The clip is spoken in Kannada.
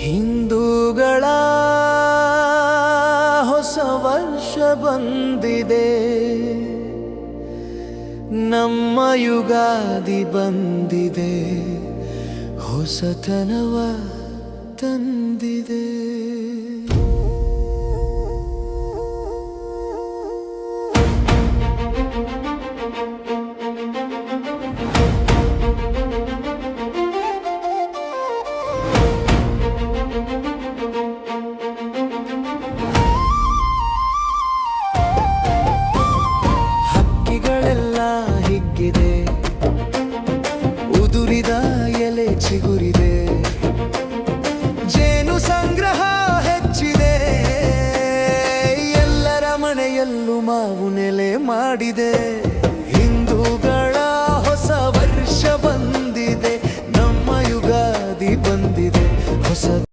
ಹಿಂದೂಗಳ ಹೊಸ ವರ್ಷ ಬಂದಿದೆ, ನಮ್ಮ ಯುಗಾದಿ ಬಂದಿದೆ, ಹೊಸತನವ ತಂದಿದೆ. ಹಿಗ್ಗಿದೆ, ಉದುರಿದ ಎಲೆ ಚಿಗುರಿದೆ, ಜೇನು ಸಂಗ್ರಹ ಹೆಚ್ಚಿದೆ, ಎಲ್ಲರ ಮನೆಯಲ್ಲೂ ಮಾವು ನೆಲೆ ಮಾಡಿದೆ. ಹಿಂದೂಗಳ ಹೊಸ ವರ್ಷ ಬಂದಿದೆ, ನಮ್ಮ ಯುಗಾದಿ ಬಂದಿದೆ, ಹೊಸ